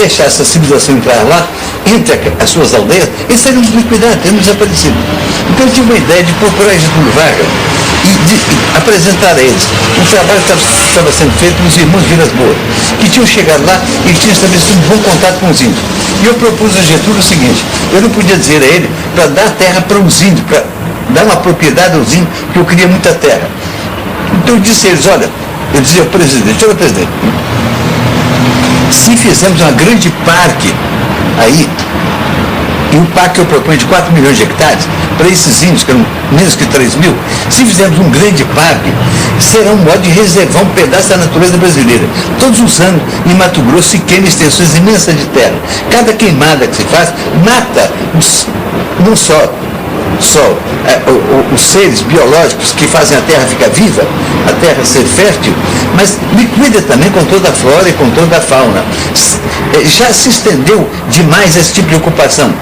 deixasse a civilização entrar lá, entre as suas aldeias, eles seriam liquidados, teriam desaparecido. Então eu tive uma ideia de procurar Getúlio Vargas e de apresentar a eles um trabalho que estava sendo feito pelos irmãos Vilas Boas, que tinham chegado lá e que tinham estabelecido um bom contato com os índios. E eu propus a Getúlio o seguinte: eu não podia dizer a ele para dar terra para os índios, para dar uma propriedade aos índios, porque eu queria muita terra. Então eu disse a eles: olha, eu dizia ao presidente, olha, presidente, se fizermos um grande parque aí, e um parque que eu proponho de 4 milhões de hectares, para esses índios, que eram menos que 3 mil, se fizermos um grande parque, será um modo de reservar um pedaço da natureza brasileira. Todos os anos, em Mato Grosso, se queima extensões imensas de terra. Cada queimada que se faz, mata não só os seres biológicos que fazem a terra ficar viva, a terra ser fértil, mas liquida também com toda a flora e com toda a fauna. Já se estendeu demais esse tipo de ocupação.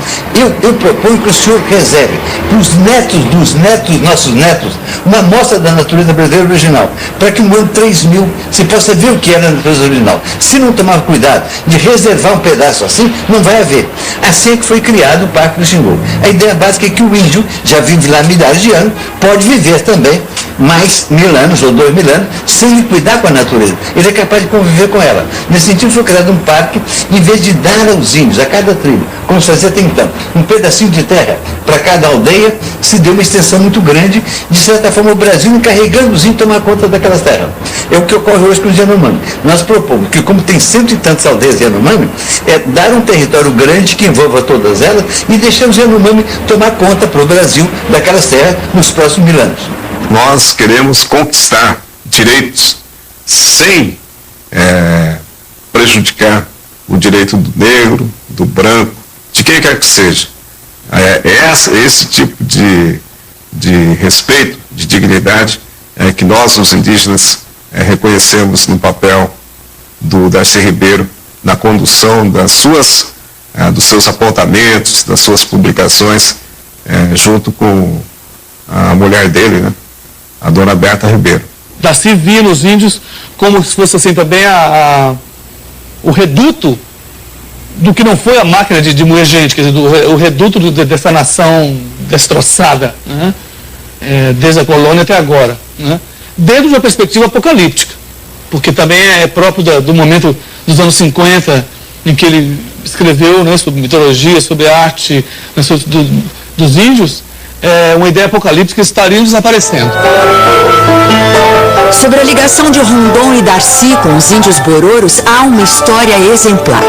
Eu proponho que o senhor reserve para os netos dos netos, nossos netos, uma amostra da natureza brasileira original, para que no ano 3000 se possa ver o que era a natureza original. Se não tomar cuidado de reservar um pedaço assim, não vai haver. Assim é que foi criado o Parque do Xingu. A ideia básica é que o índio já vive lá milhares de anos, pode viver também mais 1000 anos ou 2000 anos, sem liquidar com a natureza. Ele é capaz de conviver com ela. Nesse sentido, foi criado um parque, em vez de dar aos índios, a cada tribo, como se fazia até então, um pedacinho de terra para cada aldeia, se deu uma extensão muito grande, de certa forma o Brasil encarregando os índios tomar conta daquelas terras. É o que ocorre hoje com os Yanomami. Nós propomos que, como tem 100 e tantas aldeias Yanomami, dar um território grande que envolva todas elas e deixar os Yanomami tomar conta para o Brasil daquelas terras nos próximos 1000 anos. Nós queremos conquistar direitos sem prejudicar o direito do negro, do branco, de quem quer que seja. Esse tipo de respeito, de dignidade, que nós, os indígenas, reconhecemos no papel do Darcy Ribeiro, na condução dos seus apontamentos, das suas publicações, junto com a mulher dele, né, a dona Berta Ribeiro. Darcy via nos índios como se fosse assim também o reduto do que não foi a máquina de moer gente, quer dizer, o reduto dessa nação destroçada, né, desde a colônia até agora, né, dentro de uma perspectiva apocalíptica, porque também é próprio do momento dos anos 50, em que ele escreveu, né, sobre mitologia, sobre arte, né, dos índios, uma ideia apocalíptica que estariam desaparecendo. Sobre a ligação de Rondon e Darcy com os índios bororos, há uma história exemplar.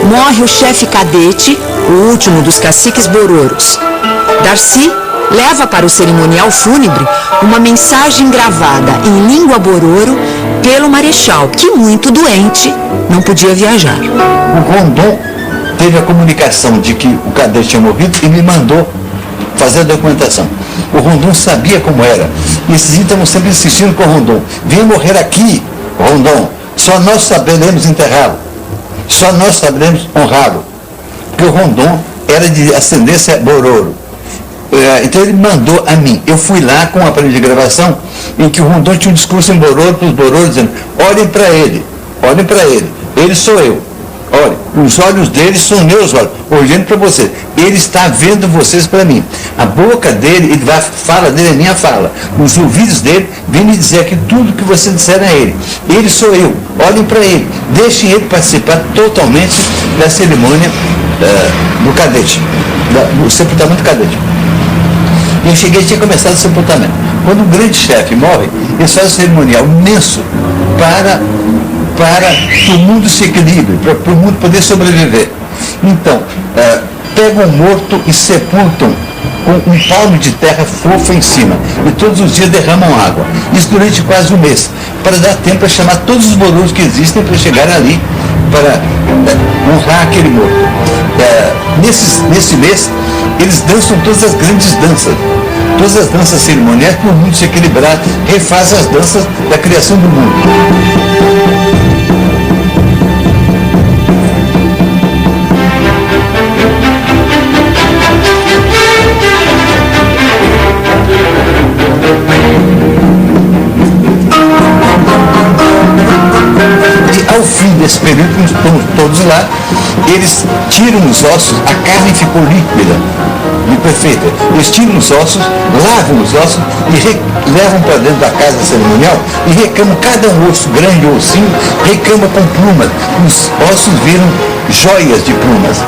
Morre o chefe cadete, o último dos caciques bororos. Darcy leva para o cerimonial fúnebre uma mensagem gravada em língua bororo pelo marechal, que, muito doente, não podia viajar. O Rondon teve a comunicação de que o cadete tinha morrido e me mandou fazer a documentação. O Rondon sabia como era. E esses índios estavam sempre insistindo com o Rondon: venha morrer aqui, Rondon. Só nós saberemos enterrá-lo. Só nós saberemos honrá-lo. Porque o Rondon era de ascendência bororo. Então ele mandou a mim. Eu fui lá com um aparelho de gravação em que o Rondon tinha um discurso em bororo para os bororos, dizendo: olhem para ele, ele sou eu. Olha, os olhos dele são meus olhos, olhando para você. Ele está vendo vocês para mim. A boca dele, a fala dele é minha fala. Os ouvidos dele vêm me dizer aqui tudo que você disser a ele. Ele sou eu. Olhem para ele. Deixem ele participar totalmente da cerimônia do cadete, do sepultamento do cadete. E eu cheguei e tinha começado o sepultamento. Quando um grande chefe morre, eles fazem um cerimonial imenso para que o mundo se equilibre, para o mundo poder sobreviver. Então, pegam o morto e sepultam com um palmo de terra fofa em cima. E todos os dias derramam água. Isso durante quase um mês, para dar tempo para chamar todos os bororos que existem para chegar ali, para honrar aquele morto. Nesse mês, eles dançam todas as grandes danças. Todas as danças cerimoniais, para o mundo se equilibrar, refazem as danças da criação do mundo. E ao fim desse período, estamos todos lá, eles tiram os ossos, a carne ficou líquida e perfeita. Eles tiram os ossos, lavam os ossos e levam para dentro da casa cerimonial e recamam cada um osso, grande ou ossinho, recama com plumas. Os ossos viram joias de plumas.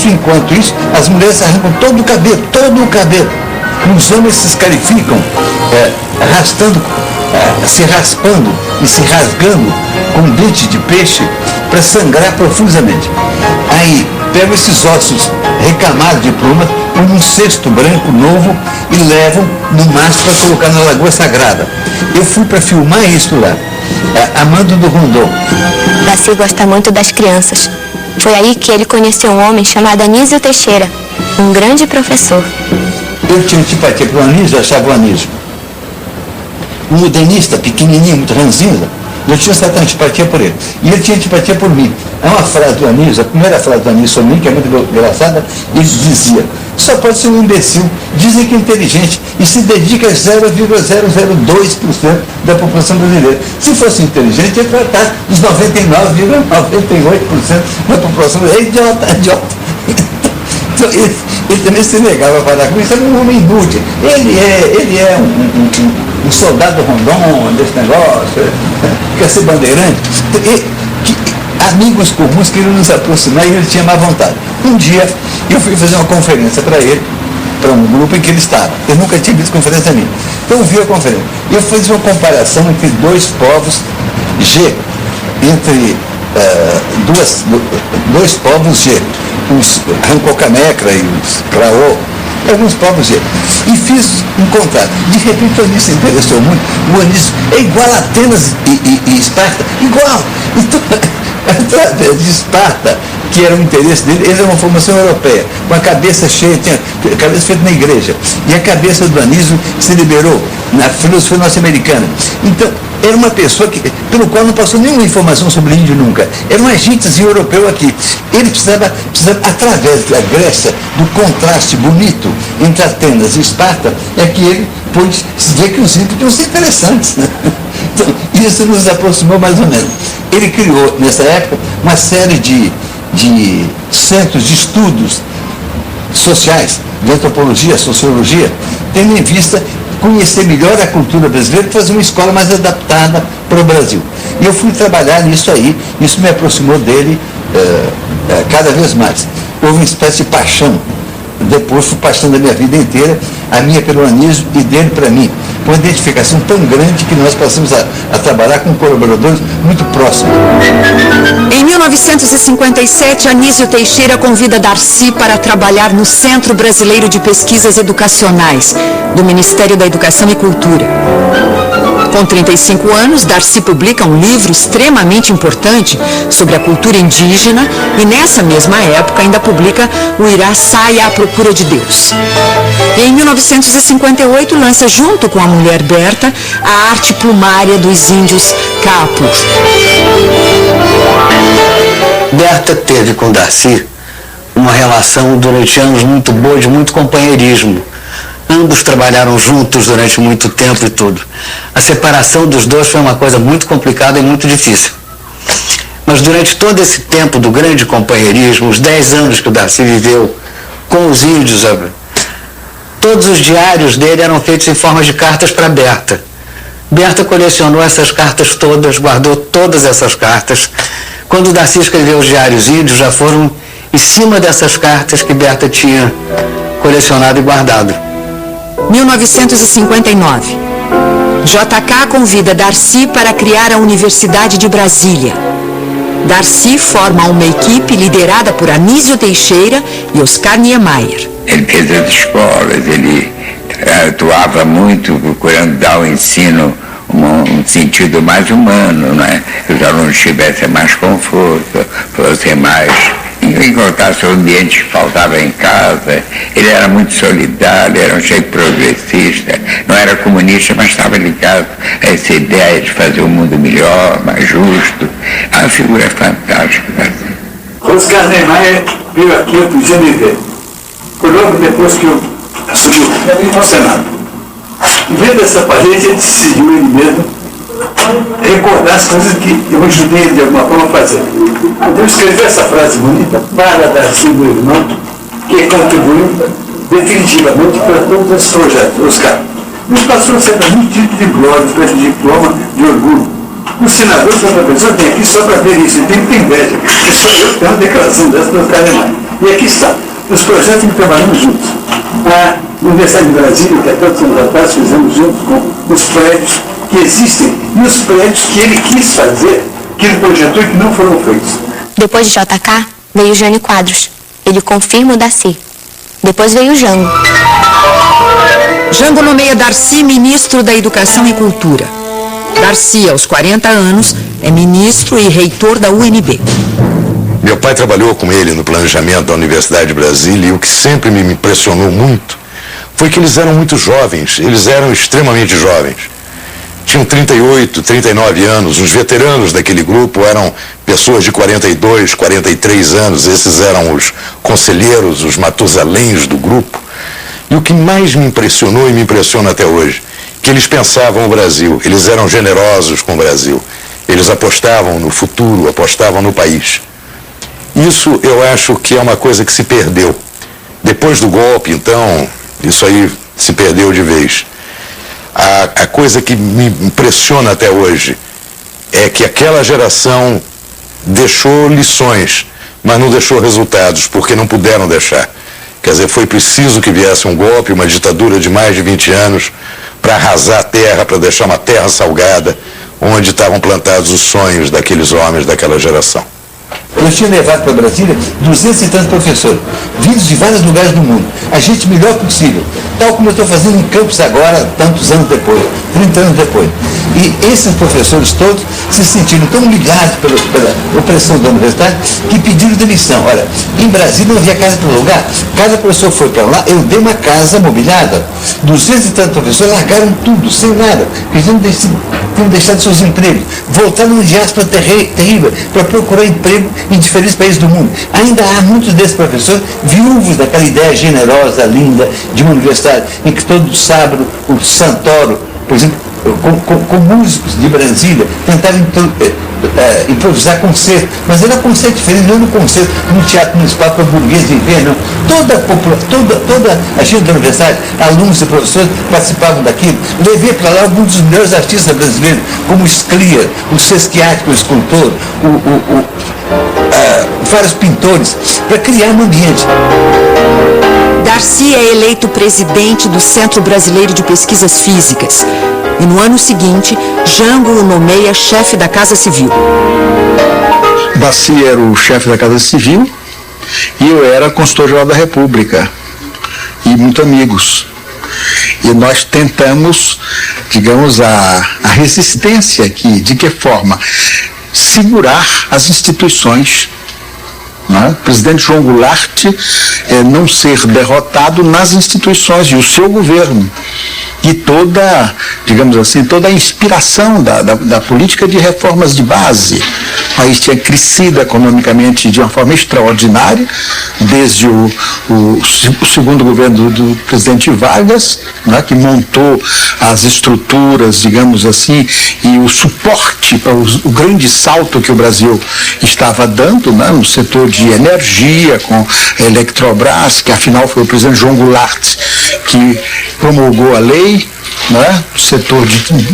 Enquanto isso, as mulheres arrancam todo o cabelo. Os homens se escarificam, se raspando e se rasgando com dente de peixe para sangrar profusamente. Aí pegam esses ossos recamados de plumas, põem num cesto branco novo e levam no mastro para colocar na Lagoa Sagrada. Eu fui para filmar isso lá, Amando do Rondon. Darcy gosta muito das crianças. Foi aí que ele conheceu um homem chamado Anísio Teixeira, um grande professor. Eu tinha antipatia para o Anísio, eu achava o Anísio um modernista, pequenininho, muito ranzinza. Eu tinha certa antipatia por ele. E ele tinha antipatia por mim. É uma frase do Anísio, a primeira frase do Anísio sobre mim, que é muito engraçada, ele dizia: só pode ser um imbecil, dizem que é inteligente e se dedica a 0,002% da população brasileira. Se fosse inteligente, ele ia tratar os 99,98% da população brasileira. É idiota. Então, ele também se negava a falar com isso, era um homem inútil. Ele é um soldado Rondon desse negócio, quer ser bandeirante. Amigos comuns queriam nos aproximar e ele tinha má vontade. Um dia eu fui fazer uma conferência para ele, para um grupo em que ele estava. Eu nunca tinha visto conferência minha. Então eu vi a conferência. Eu fiz uma comparação entre dois povos G, entre dois povos G, os Rancocamecra e os Craô, alguns povos G. E fiz um contrato. De repente o Anísio se interessou muito. O Anísio é igual a Atenas e Esparta, igual. Então, através de Esparta, que era o interesse dele, ele era uma formação europeia, com a cabeça cheia, tinha a cabeça feita na igreja. E a cabeça do Anísio se liberou na filosofia norte-americana. Então, era uma pessoa pelo qual não passou nenhuma informação sobre índio nunca. Era um agentezinho europeu aqui. Ele precisava, através da Grécia, do contraste bonito entre Atenas e Esparta, é que ele pôde ver que os índios podiam ser interessantes. Né? Então, isso nos aproximou mais ou menos. Ele criou, nessa época, uma série de centros de estudos sociais, de antropologia, sociologia, tendo em vista conhecer melhor a cultura brasileira e fazer uma escola mais adaptada para o Brasil. E eu fui trabalhar nisso aí, isso me aproximou dele cada vez mais. Houve uma espécie de paixão. Depois foi paixão da minha vida inteira, a minha pelo Anísio e dele para mim. Uma identificação tão grande que nós passamos a trabalhar com colaboradores muito próximos. Em 1957, Anísio Teixeira convida Darcy para trabalhar no Centro Brasileiro de Pesquisas Educacionais, do Ministério da Educação e Cultura. Com 35 anos, Darcy publica um livro extremamente importante sobre a cultura indígena e, nessa mesma época, ainda publica o Iraçaia à Procura de Deus. Em 1958, lança, junto com a mulher Berta, a arte plumária dos índios Kaapuu. Berta teve com Darcy uma relação durante anos muito boa, de muito companheirismo. Ambos trabalharam juntos durante muito tempo e tudo. A separação dos dois foi uma coisa muito complicada e muito difícil. Mas durante todo esse tempo do grande companheirismo, os 10 anos que o Darcy viveu com os índios, todos os diários dele eram feitos em forma de cartas para Berta. Berta colecionou essas cartas todas, guardou todas essas cartas. Quando o Darcy escreveu os diários índios, já foram em cima dessas cartas que Berta tinha colecionado e guardado. 1959. JK convida Darcy para criar a Universidade de Brasília. Darcy forma uma equipe liderada por Anísio Teixeira e Oscar Niemeyer. Ele fez as escolas, ele atuava muito procurando dar ao ensino um sentido mais humano, né? Que os alunos tivessem mais conforto, fossem mais, encontrassem o ambiente que faltava em casa. Ele era muito solidário, era um jeito progressista, não era comunista, mas estava ligado a essa ideia de fazer o mundo melhor, mais justo. É uma figura fantástica. Oscar Niemeyer veio aqui, eu podia me ver. Foi logo depois que eu assumi o Senado. Vendo essa parede, ele decidiu ele mesmo recordar as coisas que eu ajudei de alguma forma a fazer. Eu escrevi essa frase bonita para Darcy, meu irmão, que contribuiu definitivamente para todos esses projetos. Oscar, nos passou sempre muito título de glória, de diploma, de orgulho. O senador da professor vem aqui só para ver isso, e tem muita inveja, que só eu tenho uma declaração dessa para Oscar Niemeyer. E aqui está, os projetos que trabalhamos juntos. A Universidade de Brasília, que há tantos anos atrás fizemos juntos com os prédios que existem e os prédios que ele quis fazer, que ele projetou e que não foram feitos. Depois de JK, veio Jânio Quadros. Ele confirma o Darcy. Depois veio Jango. Jango nomeia Darcy ministro da Educação e Cultura. Darcy, aos 40 anos, é ministro e reitor da UNB. Meu pai trabalhou com ele no planejamento da Universidade de Brasília e o que sempre me impressionou muito foi que eles eram muito jovens, eles eram extremamente jovens. Tinham 38, 39 anos, os veteranos daquele grupo eram pessoas de 42, 43 anos, esses eram os conselheiros, os matusaléns do grupo. E o que mais me impressionou e me impressiona até hoje, que eles pensavam o Brasil, eles eram generosos com o Brasil, eles apostavam no futuro, apostavam no país. Isso eu acho que é uma coisa que se perdeu. Depois do golpe, então, isso aí se perdeu de vez. A coisa que me impressiona até hoje é que aquela geração deixou lições, mas não deixou resultados, porque não puderam deixar. Quer dizer, foi preciso que viesse um golpe, uma ditadura de mais de 20 anos, para arrasar a terra, para deixar uma terra salgada, onde estavam plantados os sonhos daqueles homens daquela geração. Eu tinha levado para Brasília 200 e tantos professores, vindos de vários lugares do mundo, a gente melhor possível, tal como eu estou fazendo em Campos agora, tantos anos depois, 30 anos depois. E esses professores todos se sentiram tão humilhados pela opressão da universidade que pediram demissão. Olha, em Brasília não havia casa para lugar, cada professor foi para lá, eu dei uma casa mobiliada, 200 e tantos professores largaram tudo, sem nada, porque tinham deixado seus empregos, voltaram numa diáspora terrível para procurar emprego em diferentes países do mundo. Ainda há muitos desses professores viúvos daquela ideia generosa, linda, de uma universidade em que todo sábado o Santoro, por exemplo, com músicos de Brasília, tentavam improvisar concerto, mas era concerto diferente, não era um concerto no Teatro Municipal para burguês viver, não. Toda a gente da universidade, alunos e professores participavam daquilo. Levei para lá alguns dos melhores artistas brasileiros, como o Scliar, o Sesquiático, o escultor, vários pintores, para criar um ambiente. Darcy é eleito presidente do Centro Brasileiro de Pesquisas Físicas. E no ano seguinte, Jango o nomeia chefe da Casa Civil. Darcy era o chefe da Casa Civil e eu era consultor-geral da República. E muito amigos. E nós tentamos, digamos, a resistência aqui. De que forma? Segurar as instituições. O presidente João Goulart não ser derrotado nas instituições e o seu governo. E toda, digamos assim, toda a inspiração da política de reformas de base. O país tinha crescido economicamente de uma forma extraordinária, desde o segundo governo do presidente Vargas, que montou as estruturas, digamos assim, e o suporte para o grande salto que o Brasil estava dando, no setor de energia, com a Eletrobras, que afinal foi o presidente João Goulart que promulgou a lei, o setor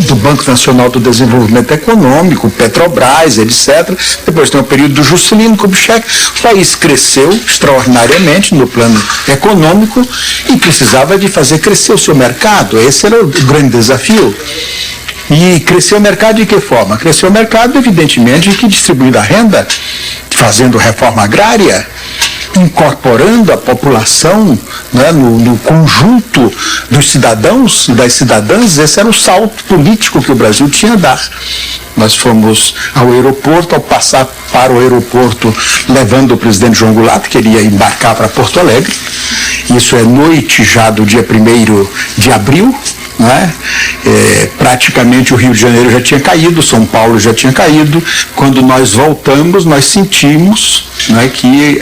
do Banco Nacional do Desenvolvimento Econômico, Petrobras, etc. Depois tem o período do Juscelino Kubitschek. O país cresceu extraordinariamente no plano econômico e precisava de fazer crescer o seu mercado. Esse era o grande desafio. E cresceu o mercado de que forma? Cresceu o mercado, evidentemente, que distribuindo a renda, fazendo reforma agrária, incorporando a população no conjunto dos cidadãos e das cidadãs. Esse era o salto político que o Brasil tinha a dar. Nós fomos ao aeroporto, ao passar para o aeroporto, levando o presidente João Goulart, que ele ia embarcar para Porto Alegre. Isso é noite já do dia 1º de abril. Praticamente o Rio de Janeiro já tinha caído, São Paulo já tinha caído. Quando nós voltamos, nós sentimos que